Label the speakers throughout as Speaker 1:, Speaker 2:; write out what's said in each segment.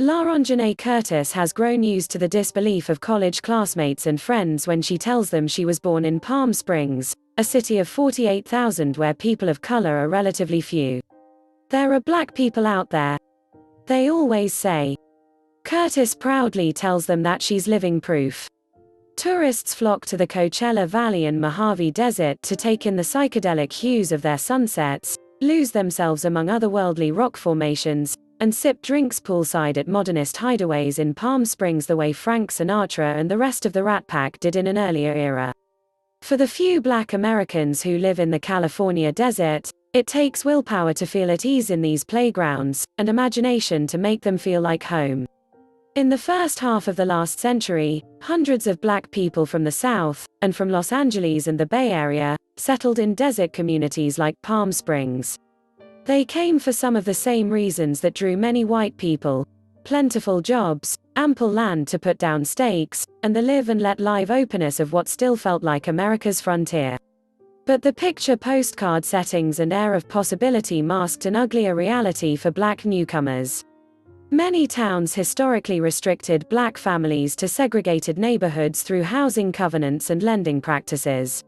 Speaker 1: L'Orangerie Curtis has grown used to the disbelief of college classmates and friends when she tells them she was born in Palm Springs, a city of 48,000 where people of color are relatively few. "There are black people out there," they always say. Curtis proudly tells them that she's living proof. Tourists flock to the Coachella Valley and Mojave Desert to take in the psychedelic hues of their sunsets, lose themselves among otherworldly rock formations, and sip drinks poolside at Modernist hideaways in Palm Springs the way Frank Sinatra and the rest of the Rat Pack did in an earlier era. For the few black Americans who live in the California desert, it takes willpower to feel at ease in these playgrounds, and imagination to make them feel like home. In the first half of the last century, hundreds of black people from the South, and from Los Angeles and the Bay Area, settled in desert communities like Palm Springs. They came for some of the same reasons that drew many white people: plentiful jobs, ample land to put down stakes, and the live and let live openness of what still felt like America's frontier. But the picture-postcard settings and air of possibility masked an uglier reality for black newcomers. Many towns historically restricted black families to segregated neighborhoods through housing covenants and lending practices.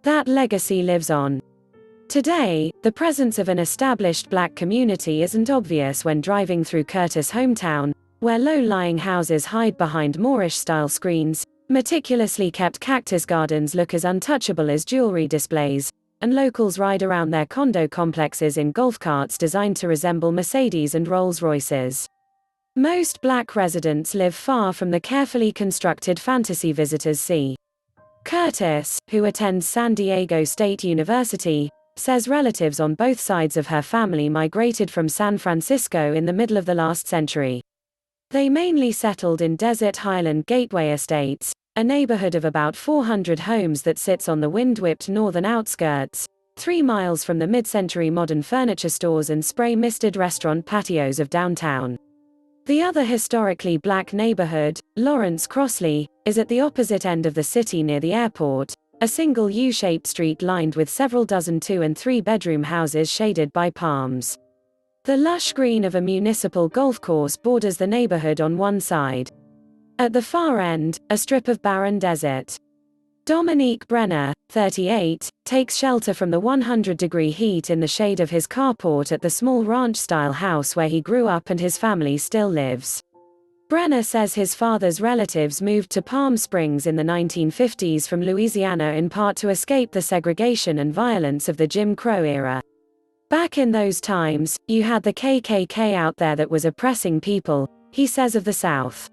Speaker 1: That legacy lives on. Today, the presence of an established black community isn't obvious when driving through Curtis' hometown, where low-lying houses hide behind Moorish-style screens, meticulously kept cactus gardens look as untouchable as jewelry displays, and locals ride around their condo complexes in golf carts designed to resemble Mercedes and Rolls Royces. Most black residents live far from the carefully constructed fantasy visitors see. Curtis, who attends San Diego State University, says relatives on both sides of her family migrated from San Francisco in the middle of the last century. They mainly settled in Desert Highland Gateway Estates, a neighborhood of about 400 homes that sits on the wind-whipped northern outskirts, 3 miles from the Midcentury Modern furniture stores and spray-misted restaurant patios of downtown. The other historically black neighborhood, Lawrence Crossley, is at the opposite end of the city near the airport, a single U-shaped street lined with several dozen 2- and 3-bedroom houses shaded by palms. The lush green of a municipal golf course borders the neighborhood on one side. At the far end, a strip of barren desert. Dominique Brenagh, 38, takes shelter from the 100-degree heat in the shade of his carport at the small ranch-style house where he grew up and his family still lives. Brenagh says his father's relatives moved to Palm Springs in the 1950s from Louisiana in part to escape the segregation and violence of the Jim Crow era. "Back in those times, you had the KKK out there that was oppressing people," he says of the South.